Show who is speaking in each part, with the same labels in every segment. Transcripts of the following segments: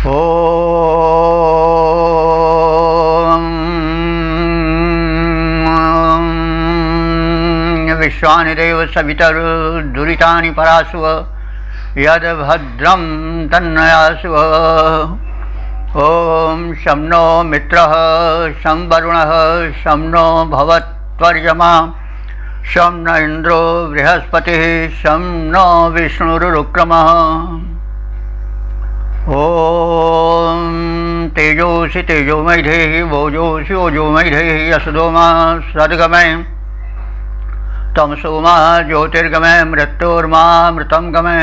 Speaker 1: ॐ विश्वानि देव सवितर्दुरितानि परासुव यद्भद्रं तन्नयासुव। ॐ शं नो मित्रः शं वरुणः शं नो भवत्वर्यमा शं न इन्द्रो बृहस्पतिः शं नो विष्णुरुक्रमः। ॐ तेजोसि तेजोमयि धेहि वोजोसि ओजोमयि धेहि यशोमा सद्गमय तमसो मा ज्योतिर्गमय मृत्योर्मामृतं गमय।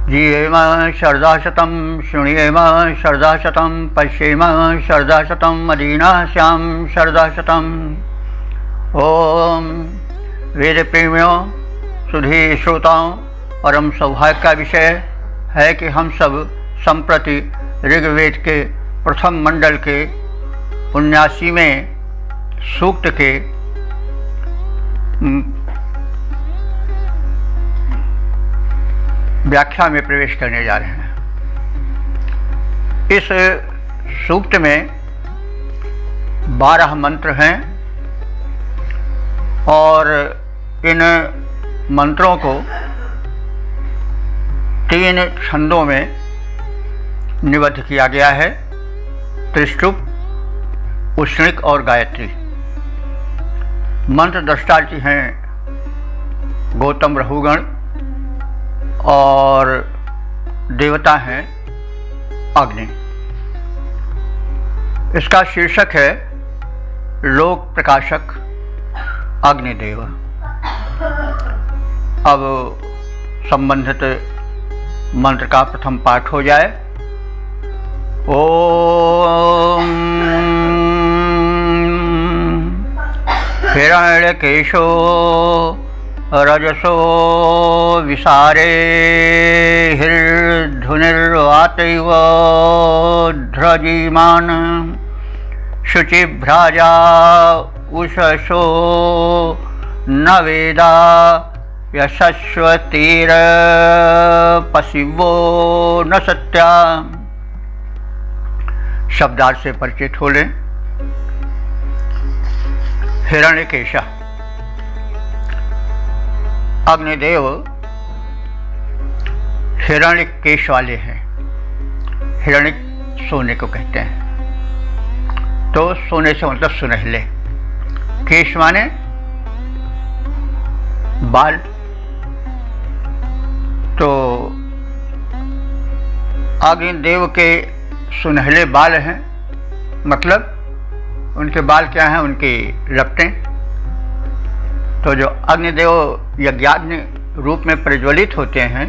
Speaker 1: जीवेम शरदाशतं शृणुयेम शरदाशतं पश्येम शरदाशतं मदीनाः स्याम शरदाशतम्। ओम वेद प्रेमियों सुधी श्रोताओं, परम सौभाग्य का विषय है कि हम सब संप्रति ऋग्वेद के प्रथम मंडल के 79वें सूक्त के व्याख्या में प्रवेश करने जा रहे हैं। इस सूक्त में 12 मंत्र हैं और इन मंत्रों को 3 छंदों में निबद्ध किया गया है, त्रिष्टुप, उष्णिक और गायत्री। मंत्र दृष्टार्थी हैं गौतम रहुगण और देवता हैं अग्नि। इसका शीर्षक है लोक प्रकाशक अग्निदेव। अब संबंधित मंत्र का प्रथम पाठ हो जाए। ओम हिरण्यकेशो रजसो विसारे हिर्धुनिर्वातैव ध्रजीमान शुचिभ्राजा उषसो न वेदा यशस्वतीरपशिवो न सत्या। शब्दार्थ से परिचित हो लें। हिरण्यकेश अग्निदेव हिरण्यकेश वाले हैं। हिरण्य सोने को कहते हैं, तो सोने से मतलब सुनहले। केश माने बाल, तो अग्निदेव के सुनहले बाल हैं, मतलब उनके बाल क्या हैं, उनकी लपटें। तो जो अग्निदेव यज्ञाग्नि रूप में प्रज्वलित होते हैं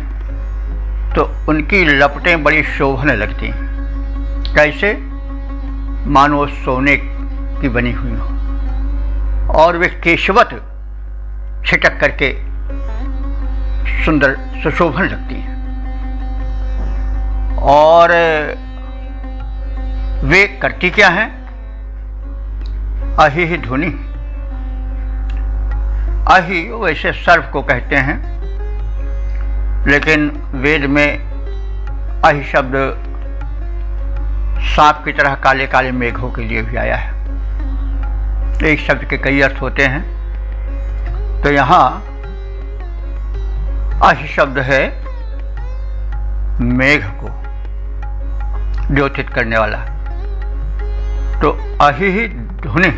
Speaker 1: तो उनकी लपटें बड़ी शोभन लगती हैं, कैसे मानो सोने की बनी हुई हो, और वे केशवत छिटक करके सुंदर सुशोभन लगती हैं। और वे करती क्या हैं, अहि ध्वनि। अहि वैसे सर्प को कहते हैं, लेकिन वेद में अहि शब्द सांप की तरह काले काले मेघों के लिए भी आया है। एक शब्द के कई अर्थ होते हैं, तो यहाँ अहि शब्द है मेघ को द्योतित करने वाला। तो अहि ध्वनि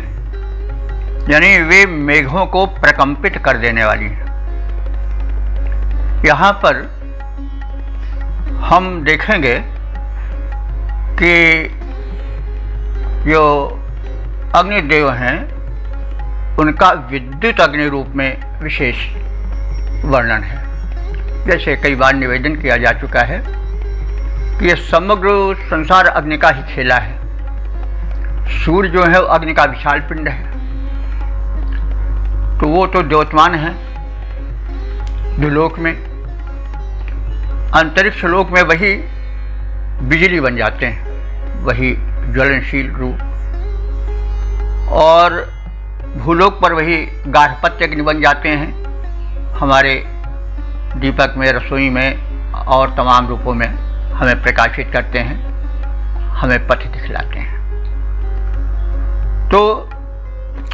Speaker 1: यानी वे मेघों को प्रकंपित कर देने वाली है। यहाँ पर हम देखेंगे कि जो अग्निदेव हैं उनका विद्युत अग्नि रूप में विशेष वर्णन है। जैसे कई बार निवेदन किया जा चुका है कि यह समग्र संसार अग्नि का ही खेला है। सूर्य जो है वो अग्नि का विशाल पिंड है, तो वो तो द्योतमान है द्युलोक में। अंतरिक्ष लोक में वही बिजली बन जाते हैं, वही ज्वलनशील रूप, और भूलोक पर वही गार्हपत्य अग्नि बन जाते हैं, हमारे दीपक में, रसोई में और तमाम रूपों में हमें प्रकाशित करते हैं, हमें पथ दिखलाते हैं। तो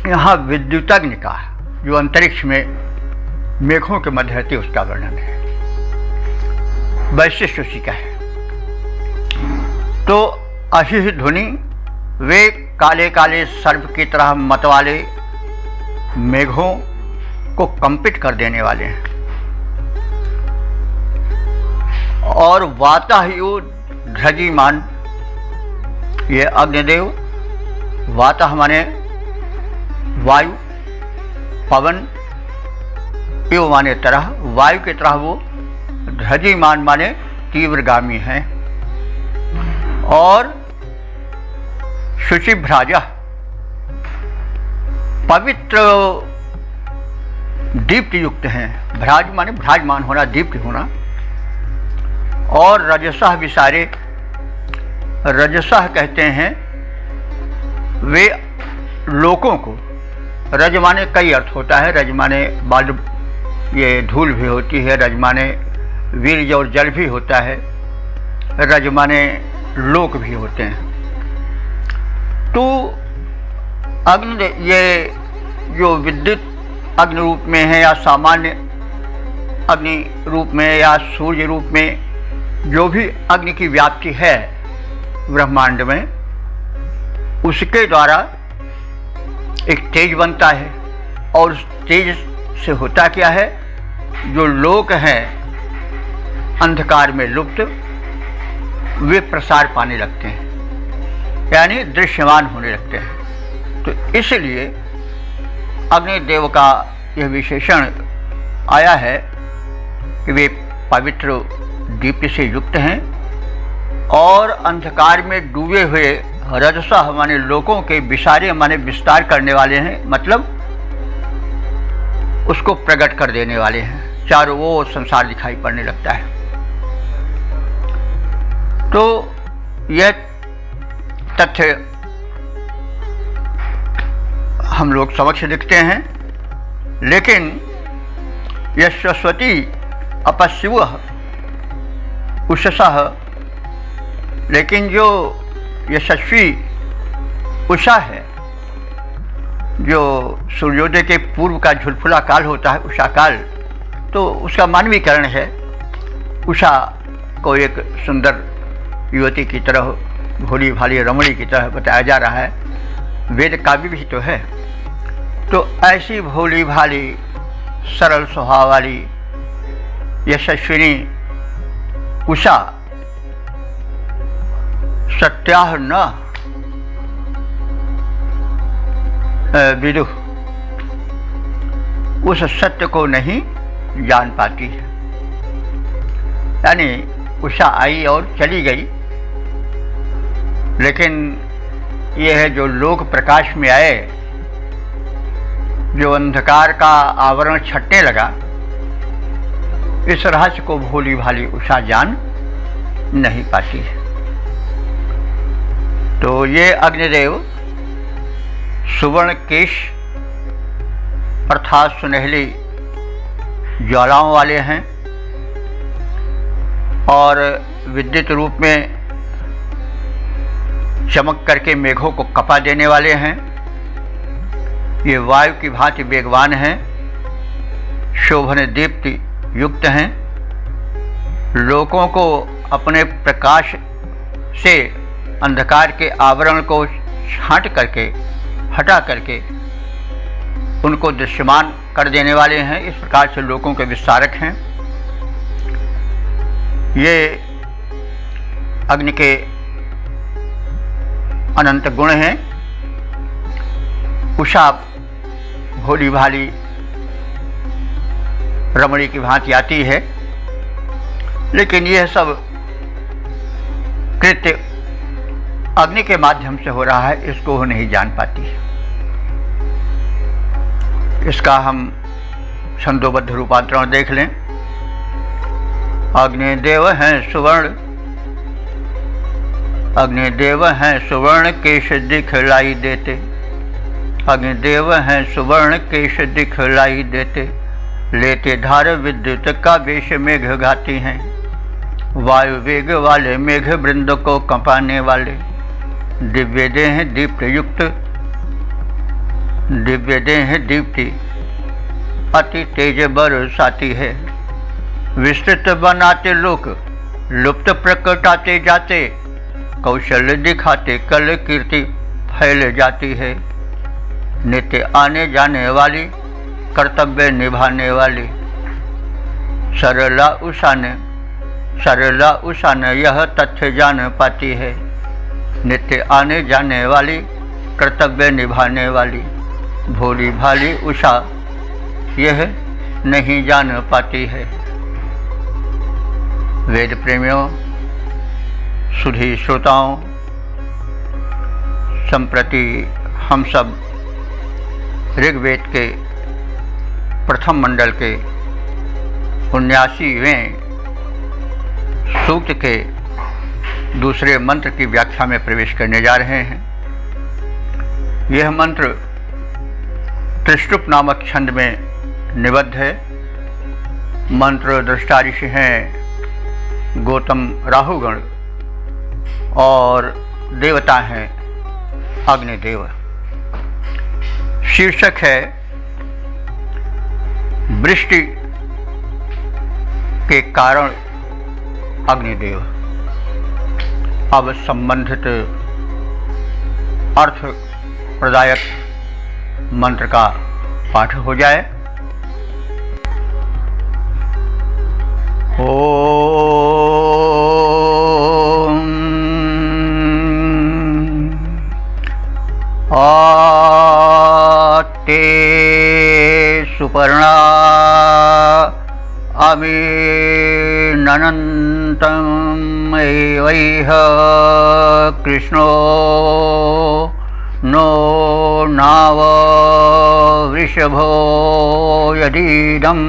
Speaker 1: यहाँ विद्युतग्नि का, जो अंतरिक्ष में मेघों के मध्य रहती, उसका वर्णन है। वैशिष्ट उसी का है। तो अहिह ध्वनि, वे काले काले सर्प की तरह मतवाले मेघों को कंपित कर देने वाले हैं। और वातायु ध्रजिमान, ये अग्निदेव, वाता माने वायु, पवन, युव माने तरह, वायु की तरह वो ध्रजिमान माने तीव्रगामी हैं। और शुचिभ्राज, पवित्र दीप्ति युक्त हैं। भ्राज माने भ्राजमान होना, दीप्ति होना। और रजसः विसारे, रजसः कहते हैं वे लोकों को, रज माने कई अर्थ होता है। रज माने बाल, ये धूल भी होती है। रज माने वीर्य और जल भी होता है। रज माने लोक भी होते हैं। तो अग्नि, ये जो विद्युत अग्नि रूप में है या सामान्य अग्नि रूप में या सूर्य रूप में जो भी अग्नि की व्याप्ति है ब्रह्मांड में, उसके द्वारा एक तेज बनता है। और उस तेज से होता क्या है, जो लोक हैं अंधकार में लुप्त, वे प्रसार पाने लगते हैं, यानी दृश्यमान होने लगते हैं। तो इसलिए अग्निदेव का यह विशेषण आया है कि वे पवित्र दीप्ति से युक्त हैं और अंधकार में डूबे हुए रजसा माने लोगों के विसारे माने विस्तार करने वाले हैं, मतलब उसको प्रकट कर देने वाले हैं। चारों ओर संसार दिखाई पड़ने लगता है। तो यह तथ्य हम लोग समक्ष दिखते हैं। लेकिन यशस्वती अपशिव उषसः, लेकिन जो यशस्वी उषा है, जो सूर्योदय के पूर्व का झुलफुला काल होता है, उषा काल, तो उसका मानवीकरण है। उषा को एक सुंदर युवती की तरह, भोली भाली रमणी की तरह बताया जा रहा है। वेद काव्य भी तो है। तो ऐसी भोली भाली सरल स्वभाव वाली यशस्विनी उषा सत्याह न विदुः, उस सत्य को नहीं जान पाती है। यानी उषा आई और चली गई, लेकिन यह है जो लोक प्रकाश में आए, जो अंधकार का आवरण छटने लगा, इस रहस्य को भोली भाली उषा जान नहीं पाती है। तो ये अग्निदेव सुवर्ण केश अर्थात सुनहली ज्वालाओं वाले हैं और विद्युत रूप में चमक करके मेघों को कपा देने वाले हैं। ये वायु की भांति वेगवान हैं, शोभन दीप्ति युक्त हैं, लोगों को अपने प्रकाश से अंधकार के आवरण को छांट करके, हटा करके उनको दृश्यमान कर देने वाले हैं। इस प्रकार से लोगों के विस्तारक हैं। ये अग्नि के अनंत गुण हैं। उषा भोली भाली रमणी की भांति आती है, लेकिन यह सब कृत्य अग्नि के माध्यम से हो रहा है, इसको वो नहीं जान पाती है। इसका हम छंदोबद्ध रूपांतरण देख लें। अग्निदेव हैं सुवर्ण, अग्निदेव हैं सुवर्ण केश दिखलाई देते, अग्निदेव हैं सुवर्ण केश दिखलाई देते, लेते धार विद्युत का वेश मेघ गाती हैं। वायु वेग वाले मेघ वृंद को कंपाने वाले, दिव्य देह दीप्त युक्त, दिव्य देह दीप्ति अति तेज बरसाती है। विस्तृत बनाते लोक, लुप्त प्रकटाते जाते, कौशल दिखाते कल कीर्ति फैल जाती है। नित्य आने जाने वाली, कर्तव्य निभाने वाली, सरला उषा ने यह तथ्य जान पाती है। नित्य आने जाने वाली, कर्तव्य निभाने वाली, भोली भाली उषा यह नहीं जान पाती है। वेद प्रेमियों, सुधी श्रोताओं, संप्रति हम सब ऋग्वेद के प्रथम मंडल के 79वें सूक्त के दूसरे मंत्र की व्याख्या में प्रवेश करने जा रहे हैं। यह मंत्र त्रिष्टुप नामक छंद में निबद्ध है। मंत्र दृष्टा ऋषि हैं गौतम राहुगण और देवता हैं अग्निदेव। शीर्षक है वृष्टि के कारण अग्निदेव। अब संबंधित अर्थ प्रदायक मंत्र का पाठ हो जाए। ते सुपर्णा अमीनन्तम् एवैह कृष्णो नो नाव वृषभो यदीदम्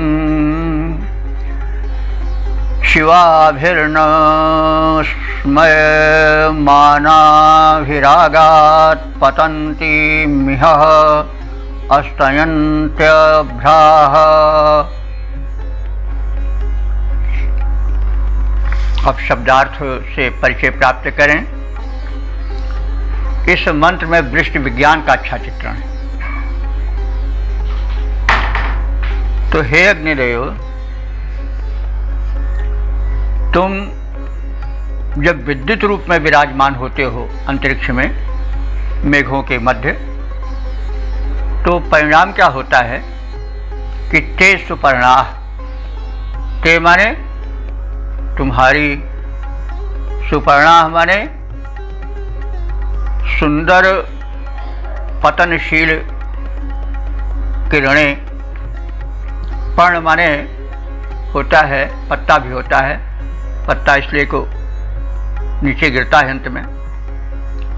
Speaker 1: शिवाभिर्न स्मयमानाभिरागात् पतन्ति मिह अस्तयन्त्यभ्राः। अब शब्दार्थ से परिचय प्राप्त करें। इस मंत्र में वृष्टि विज्ञान का अच्छा चित्रण है। तो हे अग्निदेव, तुम जब विद्युत रूप में विराजमान होते हो अंतरिक्ष में मेघों के मध्य, तो परिणाम क्या होता है कि ते सुपर्णा, ते माने तुम्हारी, सुपर्णा माने सुंदर पतनशील किरणें, पर्ण माने होता है पत्ता भी होता है, पत्ता इसलिए को नीचे गिरता है अंत में,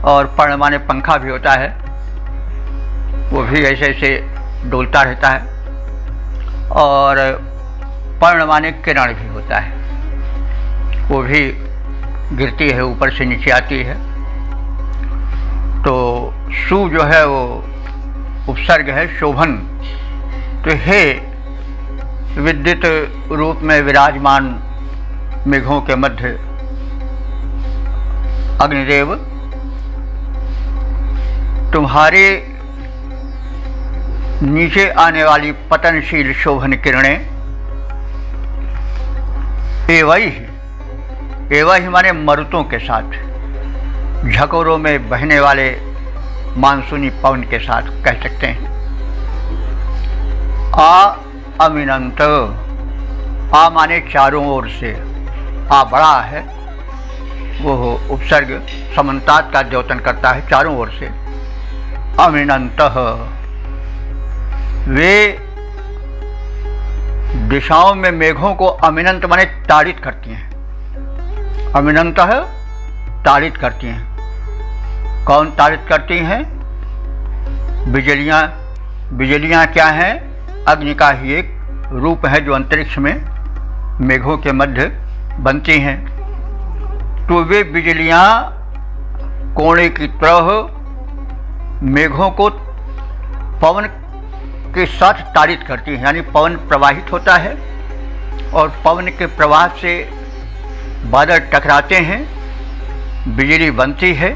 Speaker 1: और पर्ण माने पंखा भी होता है, वो भी ऐसे ऐसे डोलता रहता है, और पर्ण माने किरण भी होता है, वो भी गिरती है, ऊपर से नीचे आती है। तो सु जो है वो उपसर्ग है शोभन। तो हे विद्युत रूप में विराजमान मेघों के मध्य अग्निदेव, तुम्हारे नीचे आने वाली पतनशील शोभन किरणें, एवं माने मरुतों के साथ, झकोरों में बहने वाले मानसूनी पवन के साथ कह सकते हैं। अमीनंत, आ माने चारों ओर से, आ बड़ा है, वो उपसर्ग समन्तात का द्योतन करता है चारों ओर से। अमीनंत, वे दिशाओं में मेघों को अमीनंत माने ताड़ित करती हैं। अमीनंत है ताड़ित करती हैं। कौन ताड़ित करती हैं? बिजलियाँ। बिजलियाँ क्या हैं? अग्नि का ही एक रूप है जो अंतरिक्ष में मेघों के मध्य बनती हैं। तो वे बिजलियाँ कोने की तरह मेघों को पवन के साथ ताड़ित करती हैं, यानी पवन प्रवाहित होता है और पवन के प्रवाह से बादल टकराते हैं, बिजली बनती है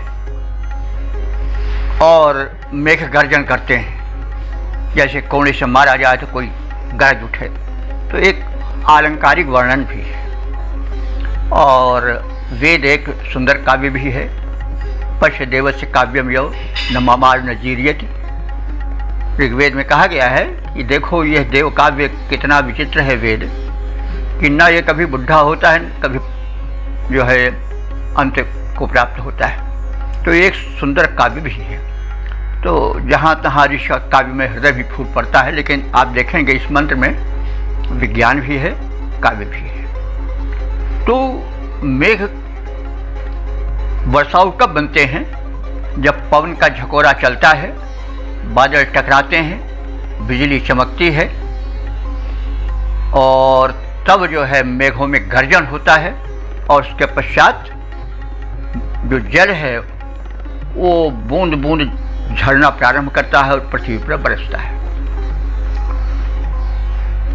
Speaker 1: और मेघ गर्जन करते हैं, जैसे कोने से मारा जाए तो कोई गरज उठे। तो एक आलंकारिक वर्णन भी है। और वेद एक सुंदर काव्य भी है। पश्य देवस्य काव्यम यौ न ममार नजीरियत। ऋग्वेद में कहा गया है कि देखो यह देव काव्य कितना विचित्र है वेद, कि न ये कभी बुढ़ा होता है, कभी जो है अंत को प्राप्त होता है। तो एक सुंदर काव्य भी है। तो जहाँ तहाँ ऋषि काव्य में हृदय भी फूट पड़ता है, लेकिन आप देखेंगे इस मंत्र में विज्ञान भी है, काव्य भी है। तो मेघ वर्षाव कब बनते हैं? जब पवन का झकोरा चलता है, बादल टकराते हैं, बिजली चमकती है, और तब जो है मेघों में गर्जन होता है, और उसके पश्चात जो जल है वो बूंद बूंद झड़ना प्रारंभ करता है और पृथ्वी पर बरसता है।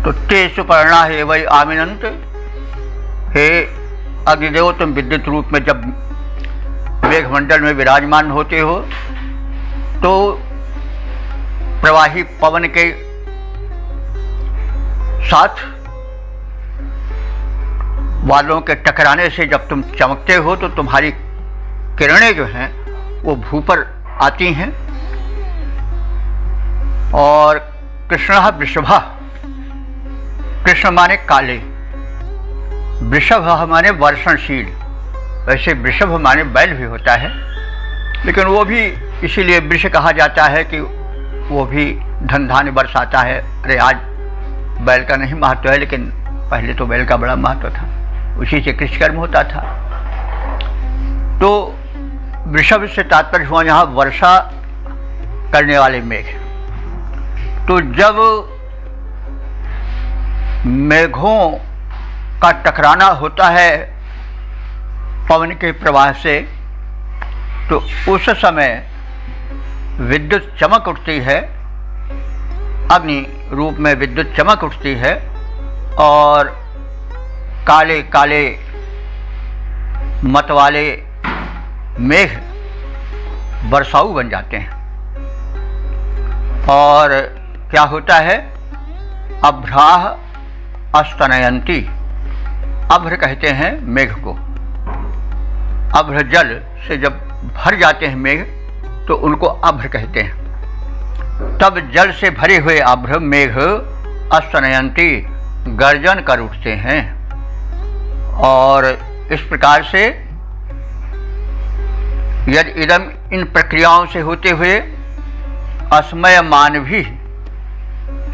Speaker 1: तो ते सुपर्णा हे वही आमिनंत। हे अग्निदेव, तुम विद्युत रूप में जब मेघमंडल में विराजमान होते हो तो प्रवाही पवन के साथ बादलों के टकराने से जब तुम चमकते हो तो तुम्हारी किरणें जो हैं वो भू पर आती हैं। और कृष्ण वृषभा, कृष्ण माने काले, वृषभ माने वर्षणशील। वैसे वृषभ माने बैल भी होता है, लेकिन वो भी इसीलिए वृष कहा जाता है कि वो भी धन धान्य बरसाता है। अरे आज बैल का नहीं महत्व है, लेकिन पहले तो बैल का बड़ा महत्व था, उसी से कृषिकर्म होता था। तो वृषभ से तात्पर्य हुआ यहाँ वर्षा करने वाले मेघ। तो जब मेघों का टकराना होता है पवन के प्रवाह से, तो उस समय विद्युत चमक उठती है, अग्नि रूप में विद्युत चमक उठती है, और काले काले मत वाले मेघ वर्षाऊ बन जाते हैं। और क्या होता है? अभ्राह अस्तनयंती। अभ्र कहते हैं मेघ को। अभ्र जल से जब भर जाते हैं मेघ तो उनको अभ्र कहते हैं। तब जल से भरे हुए अभ्र मेघ अस्तनयंती गर्जन कर उठते हैं। और इस प्रकार से यदि इदम, इन प्रक्रियाओं से होते हुए अस्मयमान भी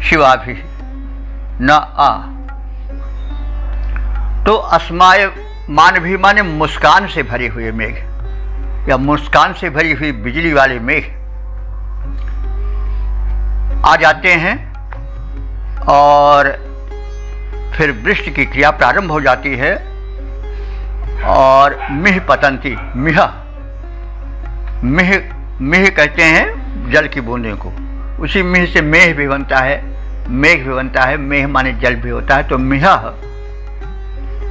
Speaker 1: शिवा भी न आ। तो अस्मयमान भी माने मुस्कान से भरे हुए मेघ, या मुस्कान से भरी हुई बिजली वाले मेघ आ जाते हैं, और फिर वृष्टि की क्रिया प्रारंभ हो जाती है। और मिह पतंती, मिह कहते हैं जल की बूंदे को। उसी मिह से मेघ भी बनता है, मेघ भी बनता है। मेघ माने जल भी होता है। तो मिह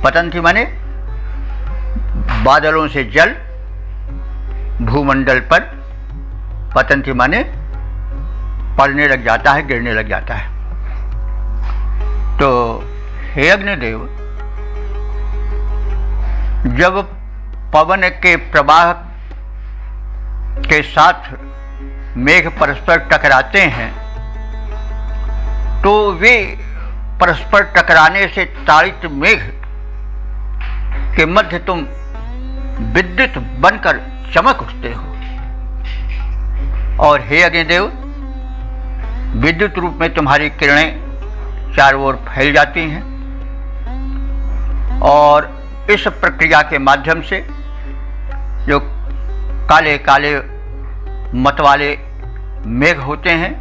Speaker 1: पतंती माने बादलों से जल भूमंडल पर, पतंती माने पड़ने लग जाता है, गिरने लग जाता है। तो हे अग्निदेव, जब पवन के प्रवाह के साथ मेघ परस्पर टकराते हैं तो वे परस्पर टकराने से ताड़ित मेघ के मध्य तुम विद्युत बनकर चमक उठते हो। और हे अग्निदेव, विद्युत रूप में तुम्हारी किरणें चारों ओर फैल जाती हैं, और इस प्रक्रिया के माध्यम से जो काले काले मत वाले मेघ होते हैं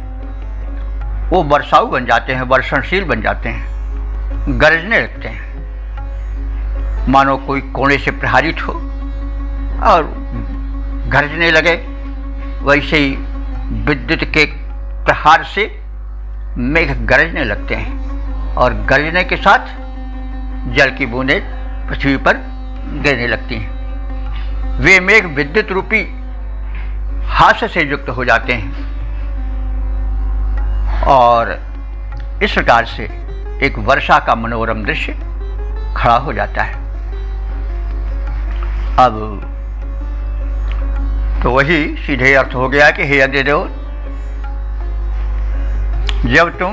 Speaker 1: वो वर्षाऊ बन जाते हैं, वर्षणशील बन जाते हैं, गरजने लगते हैं, मानो कोई कोने से प्रहारित हो और गरजने लगे। वैसे ही विद्युत के प्रहार से मेघ गरजने लगते हैं, और गरजने के साथ जल की बूंदें पृथ्वी पर देने लगती हैं। वे मेघ विद्युत रूपी हास्य से युक्त हो जाते हैं और इस प्रकार से एक वर्षा का मनोरम दृश्य खड़ा हो जाता है। अब तो वही सीधे अर्थ हो गया कि हे अग्निदेव, जब तुम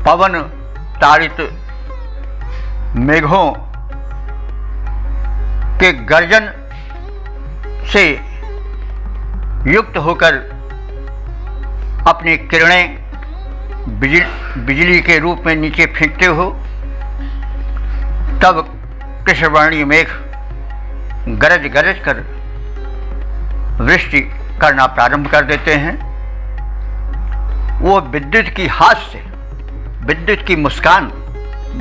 Speaker 1: पवन ताड़ित मेघों के गर्जन से युक्त होकर अपनी किरणें बिजली के रूप में नीचे फेंकते हो, तब कृष्णवर्णीय मेघ गरज गरज कर वृष्टि करना प्रारंभ कर देते हैं। वो विद्युत की हास्य, विद्युत की मुस्कान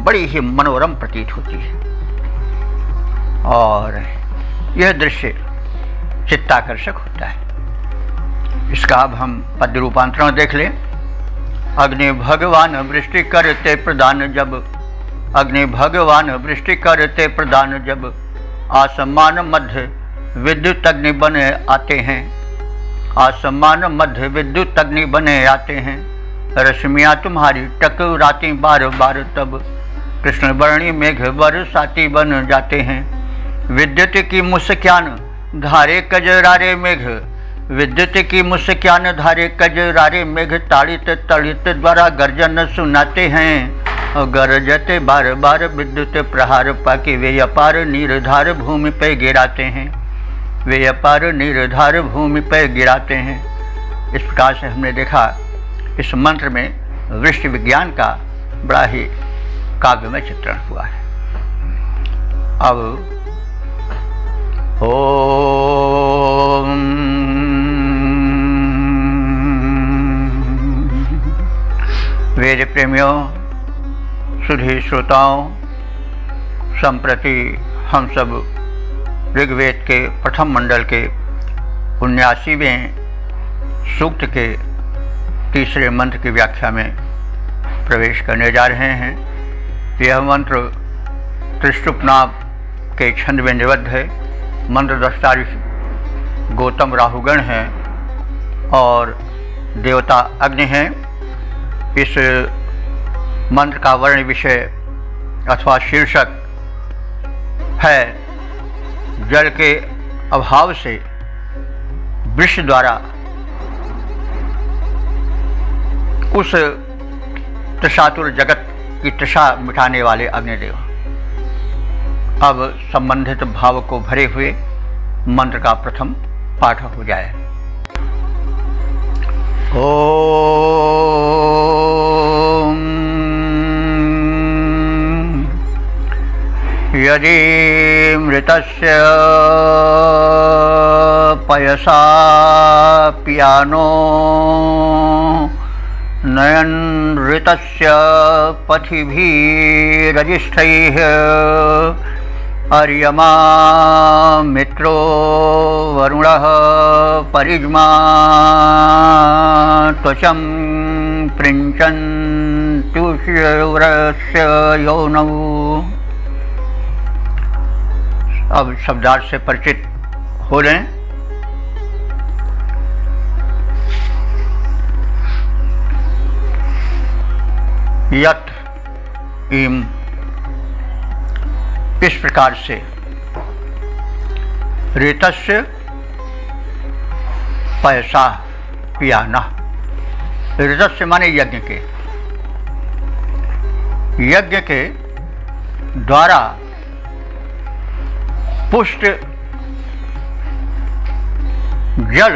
Speaker 1: बड़ी ही मनोरम प्रतीत होती है और यह दृश्य चित्ताकर्षक होता है। इसका अब हम पद्य रूपांतरण देख लें। अग्नि भगवान वृष्टि करते प्रदान जब, अग्नि भगवान वृष्टि करते प्रदान जब, आसमान मध्य विद्युत अग्नि बने आते हैं, आसमान मध्य विद्युत अग्नि बने आते हैं, रश्मियाँ तुम्हारी टकराती बार बार तब, कृष्ण वर्णी मेघ बरसाती बन जाते हैं, विद्युत की मुस्कान धारे कजरारे मेघ, विद्युत की मुस्कान धारे कजरारे मेघ, ताड़ित तड़ित द्वारा गर्जन सुनाते हैं, और गरजते बार बार विद्युत प्रहार पाके वे अपार नीरधार भूमि पे गिराते हैं, वे अपार नीरधार भूमि पे गिराते हैं। इस प्रकार से हमने देखा इस मंत्र में वृष्टि विज्ञान का बड़ा ही काव्यमय चित्रण हुआ है। अब ओम वेद प्रेमियों, सुधी श्रोताओं, संप्रति हम सब ऋग्वेद के प्रथम मंडल के 79वें सूक्त के तीसरे मंत्र की व्याख्या में प्रवेश करने जा रहे हैं। यह मंत्र त्रिष्टुप्नाव के छंद में निबद्ध है। मंत्र दस्तारी गौतम राहुगण हैं और देवता अग्नि हैं। इस मंत्र का वर्ण विषय अथवा शीर्षक है जल के अभाव से वृक्ष द्वारा उस तृषातुर जगत की तृषा मिटाने वाले अग्निदेव। अब संबंधित भाव को भरे हुए मंत्र का प्रथम पाठ हो जाए। ओम यदि मृतस्य पयसा पियानो नयन ऋतस्य पथिभिरजिष्ठैः अर्यमा मित्रो वरुणः परिज्मा त्वचं पृञ्चन्तुष्यवरस्य योनौ। अब शब्दार्थ से परिचित हो लें। यत इम, इस प्रकार से ऋतस्य पयसा पियाना। ऋतस्य माने यज्ञ के, यज्ञ के द्वारा पुष्ट जल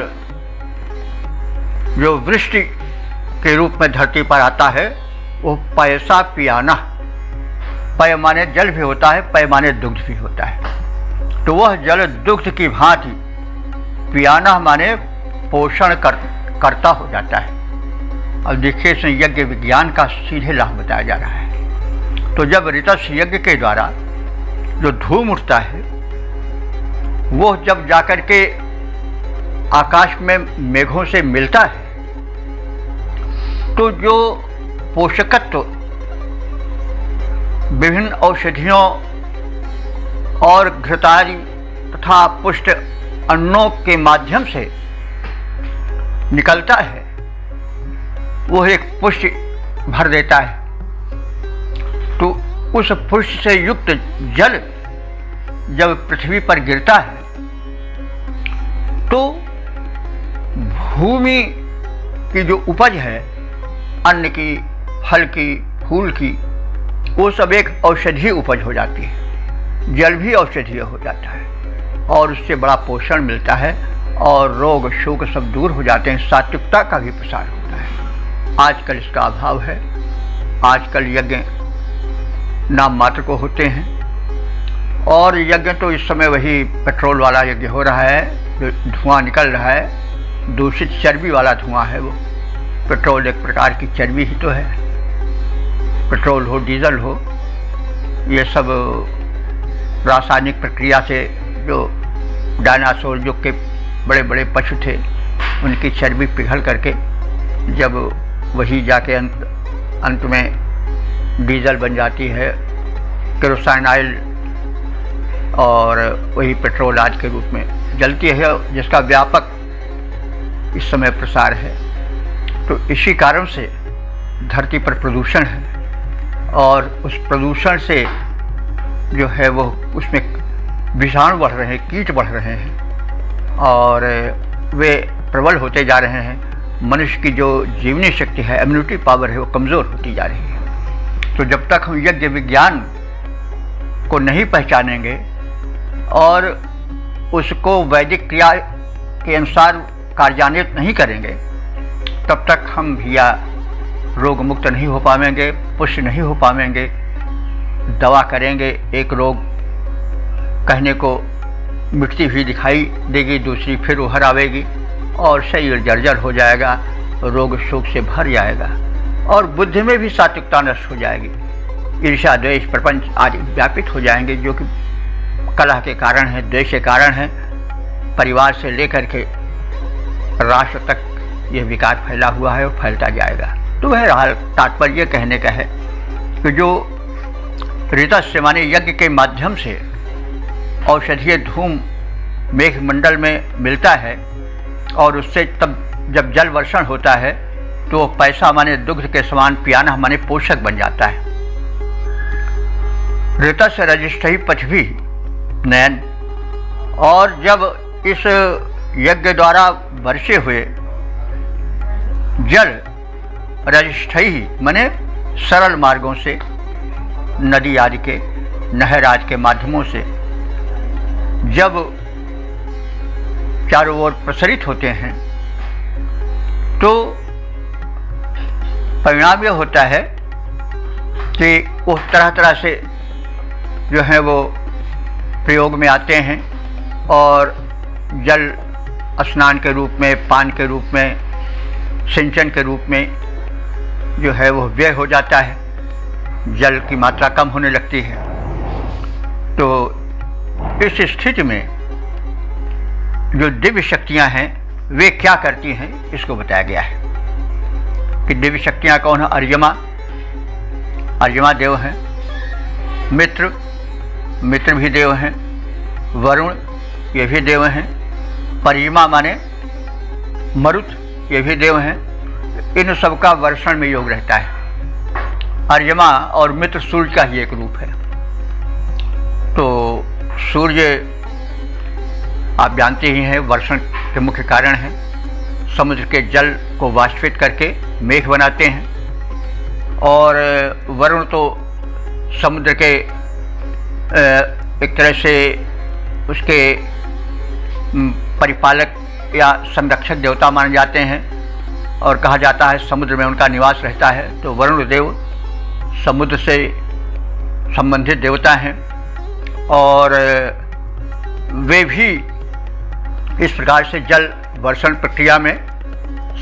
Speaker 1: जो वृष्टि के रूप में धरती पर आता है वो पयसा पियाना। पय माने जल भी होता है, पय माने दुग्ध भी होता है। तो वह जल दुग्ध की भांति पियाना माने पोषण करता हो जाता है। अब देखिए इसमें यज्ञ विज्ञान का सीधे लाभ बताया जा रहा है। तो जब ऋतस यज्ञ के द्वारा जो धूम उठता है वो जब जाकर के आकाश में मेघों से मिलता है तो जो पोषकत्व विभिन्न औषधियों और घृतादि तथा पुष्ट अन्नों के माध्यम से निकलता है, वो एक पुष्ट भर देता है। तो उस पुष्ट से युक्त जल जब पृथ्वी पर गिरता है तो भूमि की जो उपज है, अन्न की, फल की, फूल की, वो सब एक औषधीय उपज हो जाती है। जल भी औषधीय हो जाता है और उससे बड़ा पोषण मिलता है और रोग शोक सब दूर हो जाते हैं। सात्विकता का भी प्रसार होता है। आजकल इसका अभाव है। आजकल यज्ञ नाम मात्र को होते हैं और यज्ञ तो इस समय वही पेट्रोल वाला यज्ञ हो रहा है, जो धुआं निकल रहा है, दूषित चर्बी वाला धुआं है। वो पेट्रोल एक प्रकार की चर्बी ही तो है। पेट्रोल हो, डीजल हो, ये सब रासायनिक प्रक्रिया से जो डायनासोर जो के बड़े बड़े पशु थे, उनकी चर्बी पिघल करके जब वही जाके अंत में डीजल बन जाती है, केरोसिन ऑयल, और वही पेट्रोल आज के रूप में जलती है, जिसका व्यापक इस समय प्रसार है। तो इसी कारण से धरती पर प्रदूषण है और उस प्रदूषण से जो है वो उसमें विषाणु बढ़ रहे हैं, कीट बढ़ रहे हैं और वे प्रबल होते जा रहे हैं। मनुष्य की जो जीवनी शक्ति है, इम्यूनिटी पावर है, वो कमज़ोर होती जा रही है। तो जब तक हम यज्ञ विज्ञान को नहीं पहचानेंगे और उसको वैदिक क्रिया के अनुसार कार्यान्वित नहीं करेंगे, तब तक हम भैया रोग मुक्त नहीं हो पाएंगे, पुष्ट नहीं हो पाएंगे। दवा करेंगे, एक रोग कहने को मिटती हुई दिखाई देगी, दूसरी फिर उभर आवेगी और शरीर जर्जर हो जाएगा, रोग शोक से भर जाएगा और बुद्धि में भी सात्विकता नष्ट हो जाएगी। ईर्ष्या, द्वेष, प्रपंच आदि व्यापित हो जाएंगे, जो कि कलह के कारण है, द्वेष के कारण है। परिवार से लेकर के राष्ट्र तक यह विकार फैला हुआ है और फैलता जाएगा। तो वह तात्पर्य कहने का है कि जो ऋतस्य माने यज्ञ के माध्यम से औषधीय धूम मेघमंडल में मिलता है और उससे तब जब जल वर्षण होता है तो पैसा माने दुग्ध के समान, पियाना माने पोषक बन जाता है। ऋतस्य रजिष्ठि पृथ्वी नयन, और जब इस यज्ञ द्वारा वर्षे हुए जल रजिष्ठि माने सरल मार्गों से, नदी आदि के, नहर आदि के माध्यमों से जब चारों ओर प्रसरित होते हैं तो परिणाम यह होता है कि वो तरह तरह से जो है वो प्रयोग में आते हैं और जल स्नान के रूप में, पान के रूप में, सिंचन के रूप में जो है वो व्यय हो जाता है। जल की मात्रा कम होने लगती है। तो इस स्थिति में जो दिव्य शक्तियां हैं वे क्या करती हैं, इसको बताया गया है कि दिव्य शक्तियां कौन है। अर्यमा देव हैं, मित्र भी देव हैं, वरुण ये भी देव हैं, परिमा माने मरुत ये भी देव हैं। इन सब का वर्षण में योग रहता है। अर्यमा और मित्र सूर्य का ही एक रूप है। तो सूर्य आप जानते ही हैं वर्षण के मुख्य कारण है। समुद्र के जल को वाष्पित करके मेघ बनाते हैं और वरुण तो समुद्र के एक तरह से उसके परिपालक या संरक्षक देवता माने जाते हैं और कहा जाता है समुद्र में उनका निवास रहता है। तो वरुण देव समुद्र से संबंधित देवता हैं और वे भी इस प्रकार से जल वर्षण प्रक्रिया में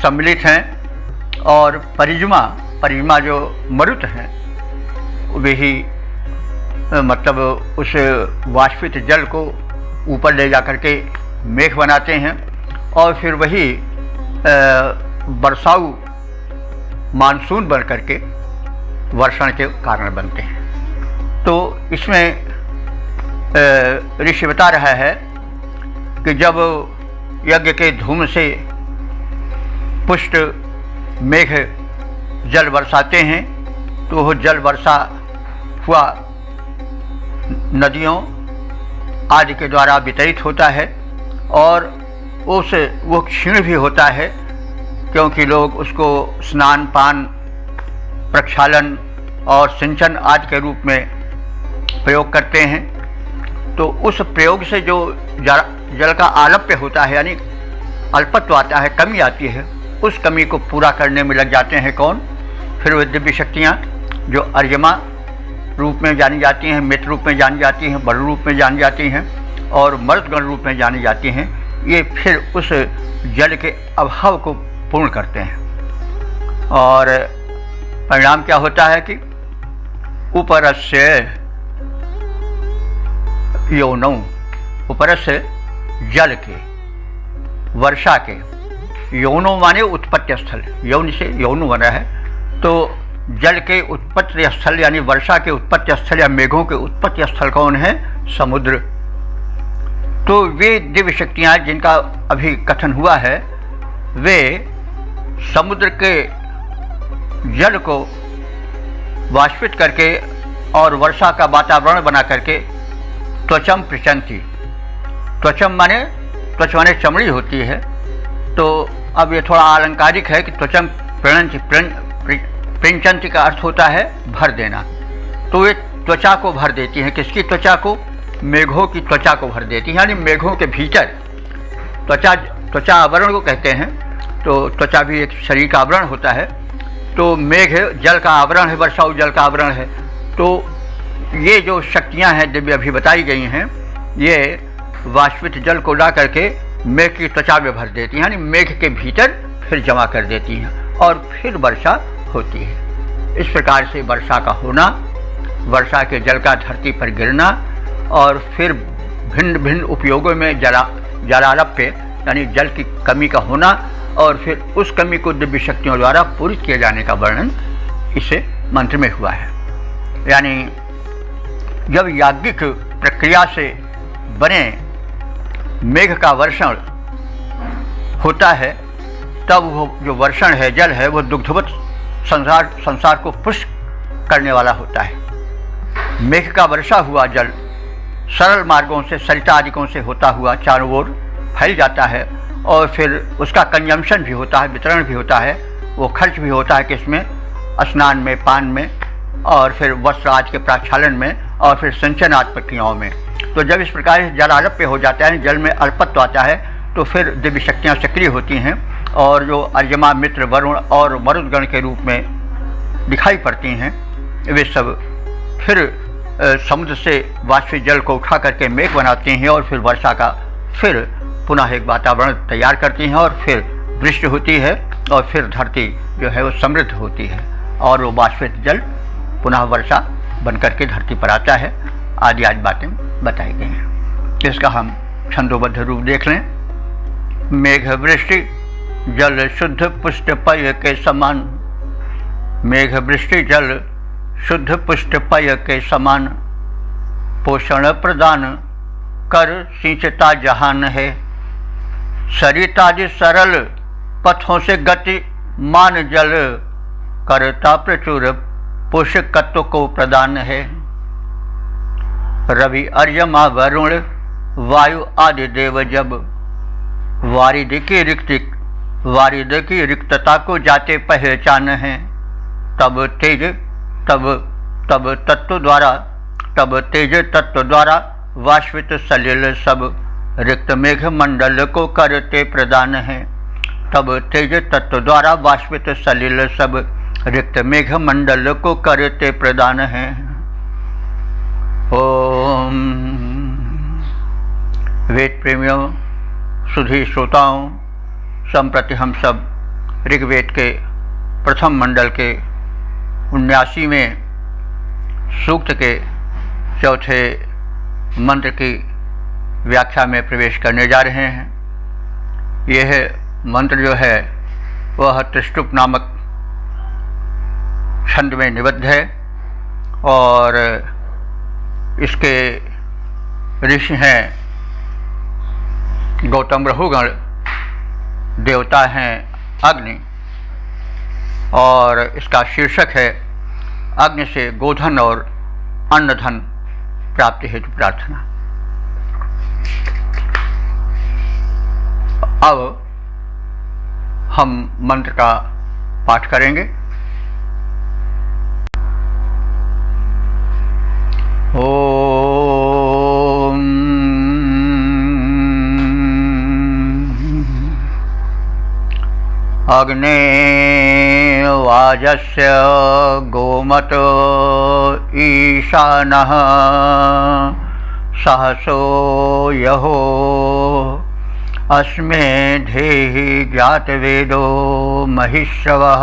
Speaker 1: सम्मिलित हैं। और परिजमा जो मरुत हैं वे ही मतलब उस वाष्पित जल को ऊपर ले जा करके मेघ बनाते हैं और फिर वही बरसाऊ मानसून बन करके वर्षण के कारण बनते हैं। तो इसमें ऋषि बता रहा है कि जब यज्ञ के धूम से पुष्ट मेघ जल बरसाते हैं तो वह जल वर्षा हुआ नदियों आदि के द्वारा वितरित होता है और वो क्षीण भी होता है, क्योंकि लोग उसको स्नान पान प्रक्षालन और सिंचन आदि के रूप में प्रयोग करते हैं। तो उस प्रयोग से जो जल का आलप्य होता है यानी अल्पत्व आता है, कमी आती है, उस कमी को पूरा करने में लग जाते हैं कौन? फिर वे दिव्य शक्तियाँ जो अर्यमा रूप में जानी जाती हैं, मित्र रूप में जानी जाती हैं, बल रूप में जानी जाती हैं और मर्दगण रूप में जानी जाती हैं, ये फिर उस जल के अभाव को पूर्ण करते हैं। और परिणाम क्या होता है कि उपरस्य यौनौ, उपरस्य जल के, वर्षा के, यौनो माने उत्पत्ति स्थल, यौन से यौन बना है, तो जल के उत्पत्ति स्थल यानी वर्षा के उत्पत्ति स्थल या मेघों के उत्पत्ति स्थल कौन है? समुद्र। तो वे दिव्य शक्तियाँ जिनका अभी कथन हुआ है, वे समुद्र के जल को वाष्पित करके और वर्षा का वातावरण बना करके त्वचम पृचंती, त्वचम माने त्वच माने चमड़ी होती है, तो अब ये थोड़ा आलंकारिक है कि त्वचम पृचंती का अर्थ होता है भर देना। तो वे त्वचा को भर देती हैं। किसकी त्वचा को? मेघों की त्वचा को भर देती है, यानी मेघों के भीतर त्वचा आवरण को कहते हैं। तो त्वचा भी एक शरीर का आवरण होता है, तो मेघ जल का आवरण है, वर्षा जल का आवरण है। तो ये जो शक्तियाँ हैं दिव्य अभी बताई गई हैं, ये वाष्पित जल को ला करके मेघ की त्वचा में भर देती हैं, यानी मेघ के भीतर फिर जमा कर देती हैं और फिर वर्षा होती है। इस प्रकार से वर्षा का होना, वर्षा के जल का धरती पर गिरना और फिर भिन्न भिन्न उपयोगों में जलालप्य यानी जल की कमी का होना और फिर उस कमी को दिव्य शक्तियों द्वारा पूरी किए जाने का वर्णन इसे मंत्र में हुआ है। यानी जब याज्ञिक प्रक्रिया से बने मेघ का वर्षण होता है, तब वो जो वर्षण है, जल है, वो दुग्धवत संसार को पुष्ट करने वाला होता है। मेघ का वर्षा हुआ जल सरल मार्गों से, सरिता आदिकों से होता हुआ चारों ओर फैल जाता है और फिर उसका कंजम्पशन भी होता है, वितरण भी होता है, वो खर्च भी होता है किसमें? स्नान में, पान में और फिर वस्त्र आदि के प्रक्षालन में और फिर सिंचन आदि प्रक्रियाओं में। तो जब इस प्रकार जल आलप्य हो जाता है, जल में अल्पत्व आता है, तो फिर दिव्य शक्तियाँ सक्रिय होती हैं और जो अर्यमा, मित्र, वरुण और मरुदगण के रूप में दिखाई पड़ती हैं, वे सब फिर समुद्र से वाष्पित जल को उठा करके मेघ बनाती हैं और फिर वर्षा का फिर पुनः एक वातावरण तैयार करती हैं और फिर वृष्टि होती है और फिर धरती जो है वो समृद्ध होती है और वो वाष्पित जल पुनः वर्षा बनकर के धरती पर आता है। आदि आज बातें बताई गई हैं। इसका हम छंदोबद्ध रूप देख लें। मेघ वृष्टि जल शुद्ध पुष्ट पय के समान, मेघ वृष्टि जल शुद्ध पुष्ट पय के समान, पोषण प्रदान कर सिंचता जहान है, सरितादि सरल पथों से गति मान जल, करता प्रचुर पोषकत्व को प्रदान है। रवि अर्यमा वरुण वायु आदि देव जब वारिद की रिक्तता को जाते पहचान है, तब तेज तत्व द्वारा वाष्पित सलिल सब रिक्त मेघ मंडल को करते प्रदान है, तब तेज तत्व द्वारा वाष्पित सलिल सब रिक्त मेघ मंडल को करते प्रदान है। ओम। वेद प्रेमियों, सुधी श्रोताओं, संप्रति हम सब ऋग्वेद के प्रथम मंडल के 79वें सूक्त के चौथे मंत्र की व्याख्या में प्रवेश करने जा रहे हैं। यह मंत्र जो है वह त्रिष्टुप नामक छंद में निबद्ध है और इसके ऋषि हैं गौतम रहुगण, देवता हैं अग्नि, और इसका शीर्षक है अग्नि से गोधन और अन्न धन प्राप्ति हेतु प्रार्थना। अब हम मंत्र का पाठ करेंगे। ओम अग्ने वाजस्य गोमत ईशानः सहसो यहो अस्मे धेहि ज्ञातवेदो महिष्यवः।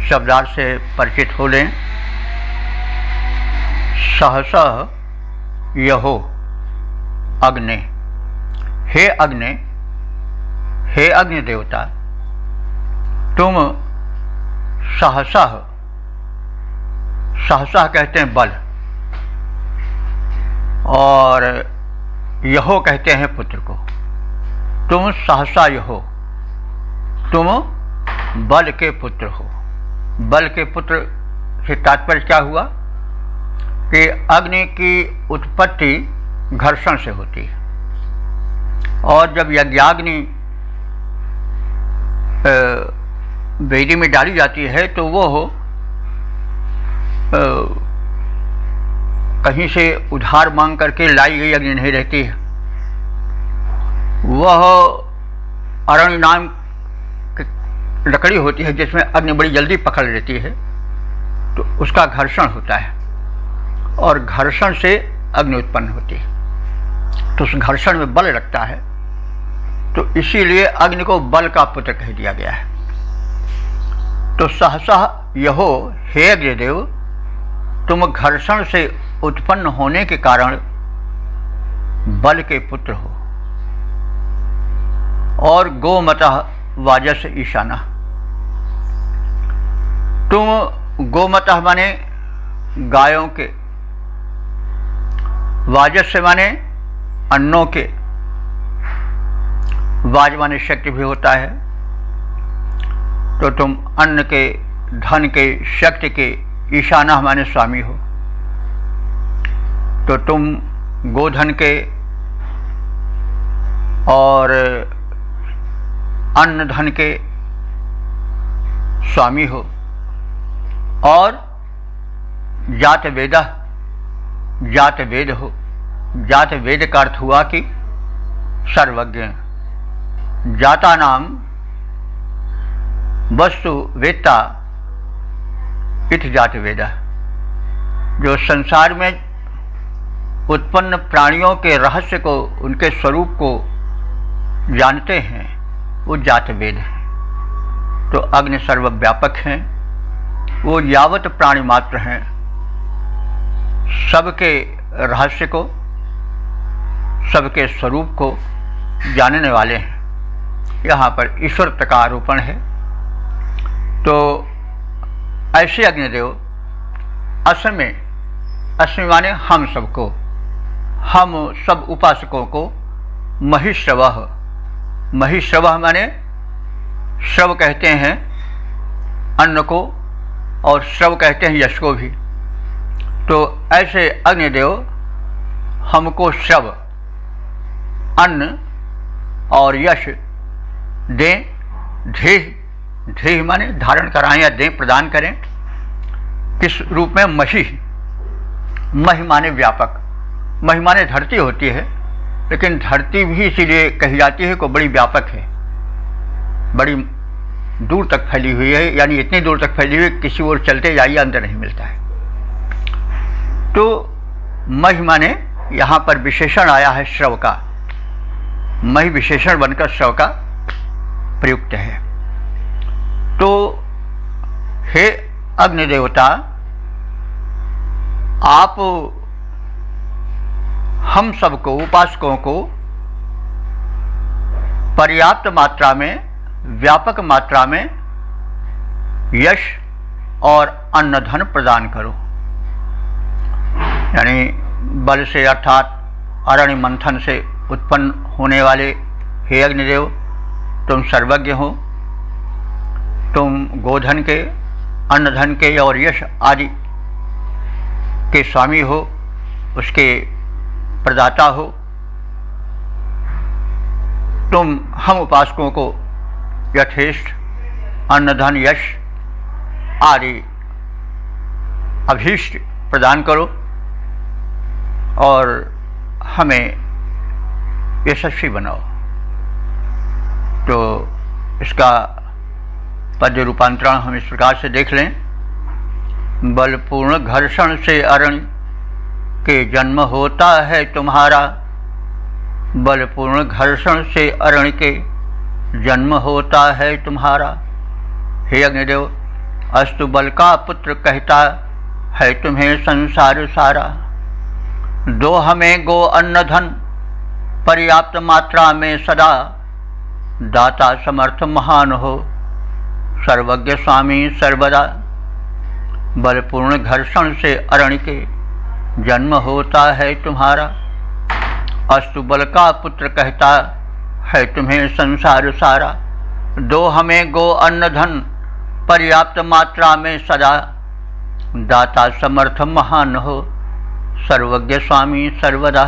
Speaker 1: शब्दार्थ से परिचित हो लें। सहसा यहो अग्ने, हे अग्नि, हे अग्नि देवता, तुम सहसा, सहसा कहते हैं बल, और यहो कहते हैं पुत्र को। तुम सहसा यहो, तुम बल के पुत्र हो। बल के पुत्र से तात्पर्य क्या हुआ कि अग्नि की उत्पत्ति घर्षण से होती है, और जब यज्ञाग्नि वेदी में डाली जाती है तो वो कहीं से उधार मांग करके लाई गई अग्नि नहीं रहती है। वह अरण्य नाम की लकड़ी होती है जिसमें अग्नि बड़ी जल्दी पकड़ लेती है, तो उसका घर्षण होता है, और घर्षण से अग्नि उत्पन्न होती है। तो उस घर्षण में बल लगता है, तो इसीलिए अग्नि को बल का पुत्र कह दिया गया है। तो सहसा यहो, हे अग्निदेव, तुम घर्षण से उत्पन्न होने के कारण बल के पुत्र हो। और गोमतः वाजस ईशाना, तुम गोमतः माने गायों के, वाजस से माने अन्नों के, वाज माने शक्ति भी होता है, तो तुम अन्न के, धन के, शक्ति के ईशाना माने स्वामी हो। तो तुम गोधन के और अन्न धन के स्वामी हो। और जात वेद, जात वेद हो। जात वेद का अर्थ हुआ कि सर्वज्ञ। जाता नाम वस्तु वेत्ता इति जात वेदा। जो संसार में उत्पन्न प्राणियों के रहस्य को, उनके स्वरूप को जानते हैं, वो जात वेद हैं। तो अग्नि सर्वव्यापक हैं, वो यावत प्राणी मात्र हैं, सबके रहस्य को, सबके स्वरूप को जानने वाले हैं। यहाँ पर ईश्वरत्व का आरोपण है। तो ऐसे अग्निदेव अस्मि, अस्मि माने हम सबको, हम सब उपासकों को, महिष्यवः, महिष्यवः माने श्रव कहते हैं अन्न को, और श्रव कहते हैं यश को भी। तो ऐसे अग्निदेव हमको श्रव, अन्न और यश दें, धेय, धेय माने धारण कराएं या दें, प्रदान करें। किस रूप में? मही, मही माने व्यापक। मही माने धरती होती है, लेकिन धरती भी इसीलिए कही जाती है कि बड़ी व्यापक है, बड़ी दूर तक फैली हुई है, यानी इतनी दूर तक फैली हुई किसी ओर चलते जाइए अंदर नहीं मिलता है। तो मही माने यहाँ पर विशेषण आया है श्रव का, मही विशेषण बनकर श्रव का प्रयुक्त है। तो हे अग्निदेवता, आप हम सबको, उपासकों को पर्याप्त मात्रा में, व्यापक मात्रा में यश और अन्न धन प्रदान करो। यानी बल से अर्थात अरण्य मंथन से उत्पन्न होने वाले हे अग्निदेव, तुम सर्वज्ञ हो। तुम गोधन के, अन्नधन के और यश आदि के स्वामी हो, उसके प्रदाता हो। तुम हम उपासकों को यथेष्ट अन्नधन, यश आदि अभीष्ट प्रदान करो और हमें यशस्वी बनाओ। तो इसका पद्य रूपांतरण हम इस प्रकार से देख लें। बलपूर्ण घर्षण से अरण्य के जन्म होता है तुम्हारा, बलपूर्ण घर्षण से अरण्य के जन्म होता है तुम्हारा। हे अग्निदेव, अस्तु बल का पुत्र कहता है तुम्हें संसार सारा। दो हमें गो अन्न धन पर्याप्त मात्रा में सदा, दाता समर्थ महान हो सर्वज्ञ स्वामी सर्वदा। बलपूर्ण घर्षण से अरण्य के जन्म होता है तुम्हारा, अस्तु बल का पुत्र कहता है तुम्हें संसार सारा। दो हमें गो अन्न धन पर्याप्त मात्रा में सदा, दाता समर्थ महान हो सर्वज्ञ स्वामी सर्वदा।